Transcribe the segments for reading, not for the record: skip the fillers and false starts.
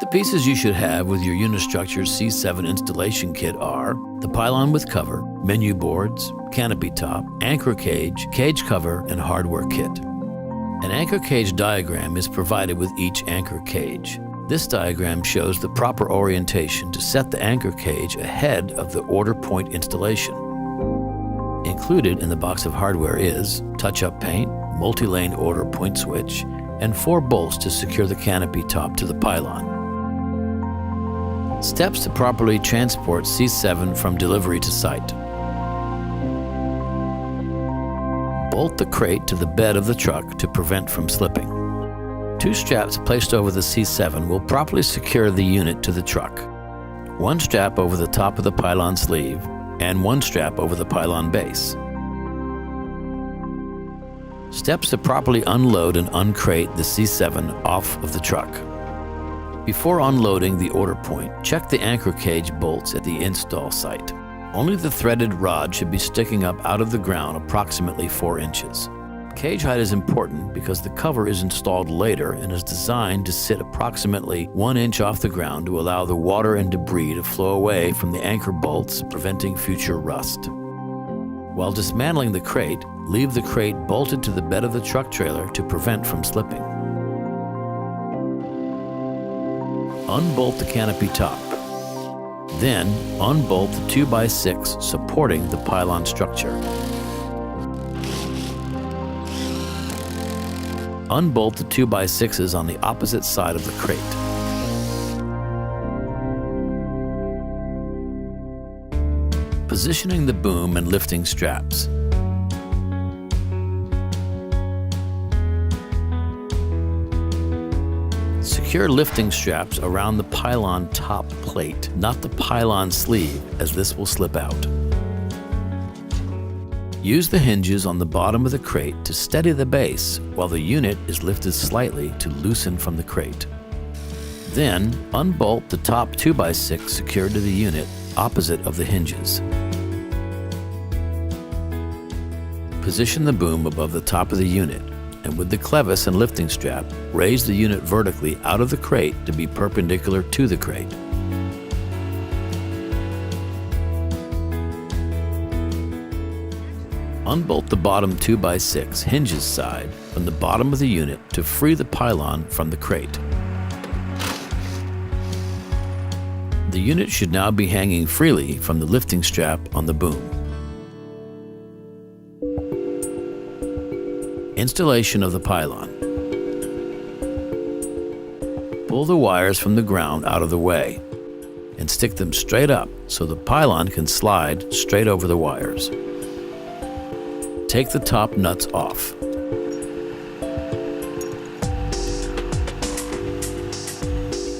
The pieces you should have with your Uni-Structures C7 installation kit are the pylon with cover, menu boards, canopy top, anchor cage, cage cover, and hardware kit. An anchor cage diagram is provided with each anchor cage. This diagram shows the proper orientation to set the anchor cage ahead of the order point installation. Included in the box of hardware is touch-up paint, multi-lane order point switch, and 4 bolts to secure the canopy top to the pylon. Steps to properly transport C7 from delivery to site. Bolt the crate to the bed of the truck to prevent from slipping. 2 straps placed over the C7 will properly secure the unit to the truck. 1 strap over the top of the pylon sleeve and 1 strap over the pylon base. Steps to properly unload and uncrate the C7 off of the truck. Before unloading the order point, check the anchor cage bolts at the install site. Only the threaded rod should be sticking up out of the ground approximately 4 inches. Cage height is important because the cover is installed later and is designed to sit approximately 1 inch off the ground to allow the water and debris to flow away from the anchor bolts, preventing future rust. While dismantling the crate, leave the crate bolted to the bed of the truck trailer to prevent from slipping. Unbolt the canopy top. Then, unbolt the 2x6 supporting the pylon structure. Unbolt the 2x6s on the opposite side of the crate. Positioning the boom and lifting straps. Secure lifting straps around the pylon top plate, not the pylon sleeve, as this will slip out. Use the hinges on the bottom of the crate to steady the base while the unit is lifted slightly to loosen from the crate. Then, unbolt the top 2x6 secured to the unit opposite of the hinges. Position the boom above the top of the unit, and with the clevis and lifting strap, raise the unit vertically out of the crate to be perpendicular to the crate. Unbolt the bottom 2x6 hinges side from the bottom of the unit to free the pylon from the crate. The unit should now be hanging freely from the lifting strap on the boom. Installation of the pylon. Pull the wires from the ground out of the way and stick them straight up so the pylon can slide straight over the wires. Take the top nuts off.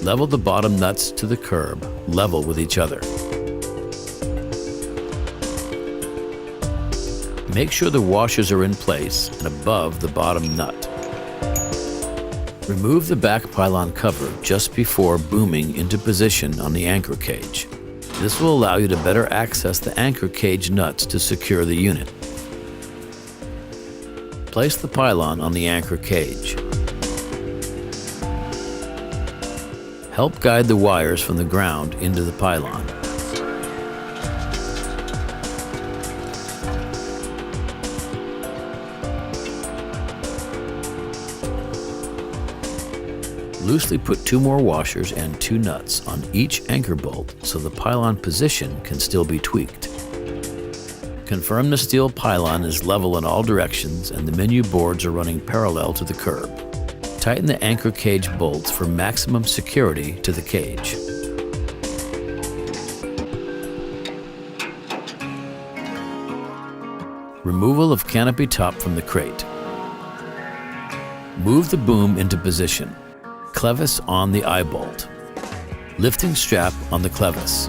Level the bottom nuts to the curb, level with each other. Make sure the washers are in place and above the bottom nut. Remove the back pylon cover just before booming into position on the anchor cage. This will allow you to better access the anchor cage nuts to secure the unit. Place the pylon on the anchor cage. Help guide the wires from the ground into the pylon. Loosely put 2 more washers and 2 nuts on each anchor bolt so the pylon position can still be tweaked. Confirm the steel pylon is level in all directions and the menu boards are running parallel to the curb. Tighten the anchor cage bolts for maximum security to the cage. Removal of canopy top from the crate. Move the boom into position. Clevis on the eye bolt. Lifting strap on the clevis.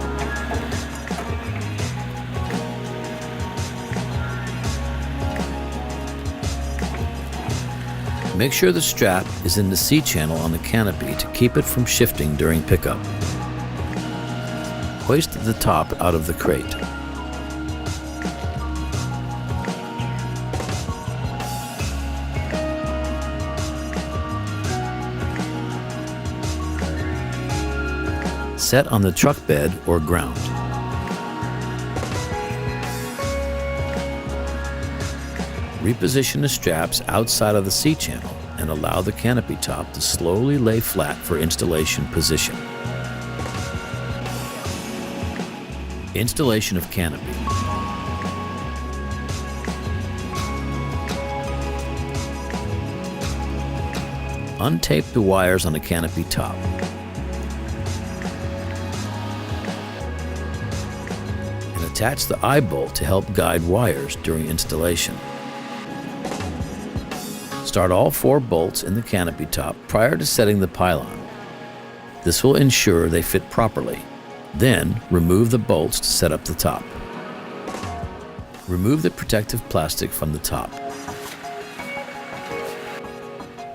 Make sure the strap is in the C-channel on the canopy to keep it from shifting during pickup. Hoist the top out of the crate. set on the truck bed or ground. Reposition the straps outside of the C-channel and allow the canopy top to slowly lay flat for installation position. Installation of canopy. Untape the wires on the canopy top. And attach the eye bolt to help guide wires during installation. Start all 4 bolts in the canopy top prior to setting the pylon. This will ensure they fit properly. Then, remove the bolts to set up the top. Remove the protective plastic from the top.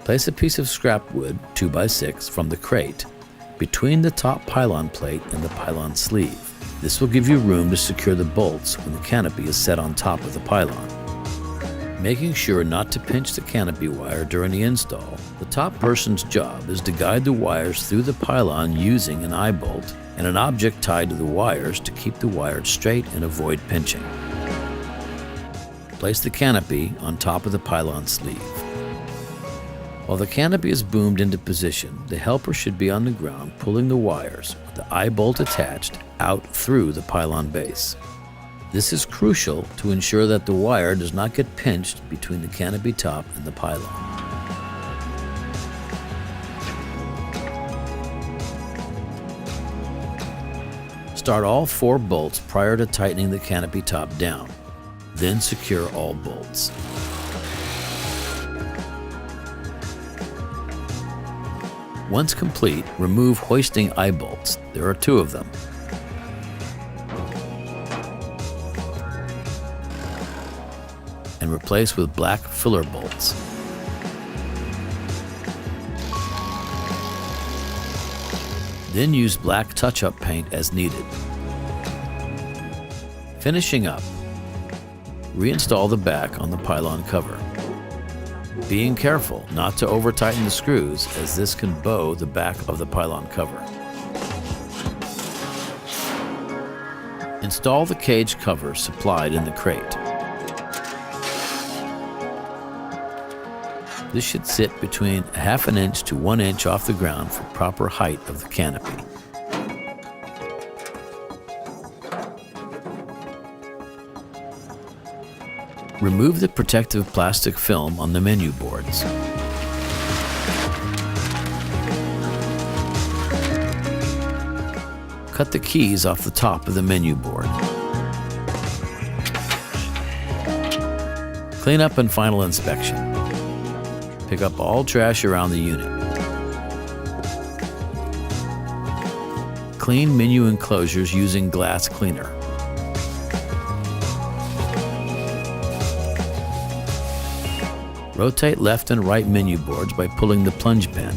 Place a piece of scrap wood, 2x6, from the crate between the top pylon plate and the pylon sleeve. This will give you room to secure the bolts when the canopy is set on top of the pylon. Making sure not to pinch the canopy wire during the install, the top person's job is to guide the wires through the pylon using an eye bolt and an object tied to the wires to keep the wires straight and avoid pinching. Place the canopy on top of the pylon sleeve. While the canopy is boomed into position, the helper should be on the ground pulling the wires with the eye bolt attached out through the pylon base. This is crucial to ensure that the wire does not get pinched between the canopy top and the pylon. Start all 4 bolts prior to tightening the canopy top down. Then secure all bolts. Once complete, remove hoisting eye bolts. There are 2 of them. And replace with black filler bolts. Then use black touch-up paint as needed. Finishing up, reinstall the back on the pylon cover. Being careful not to over-tighten the screws, as this can bow the back of the pylon cover. Install the cage cover supplied in the crate. This should sit between 1/2 inch to 1 inch off the ground for proper height of the canopy. Remove the protective plastic film on the menu boards. Cut the keys off the top of the menu board. Clean up and final inspection. Pick up all trash around the unit. Clean menu enclosures using glass cleaner. Rotate left and right menu boards by pulling the plunge pin.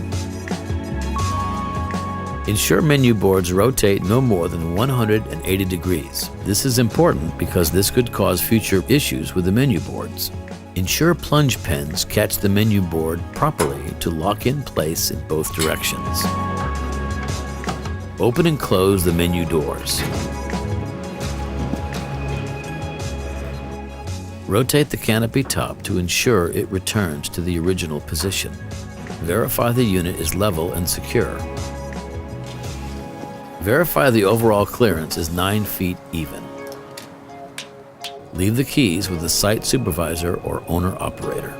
Ensure menu boards rotate no more than 180 degrees. This is important because this could cause future issues with the menu boards. Ensure plunge pins catch the menu board properly to lock in place in both directions. Open and close the menu doors. Rotate the canopy top to ensure it returns to the original position. Verify the unit is level and secure. Verify the overall clearance is 9 feet even. Leave the keys with the site supervisor or owner-operator.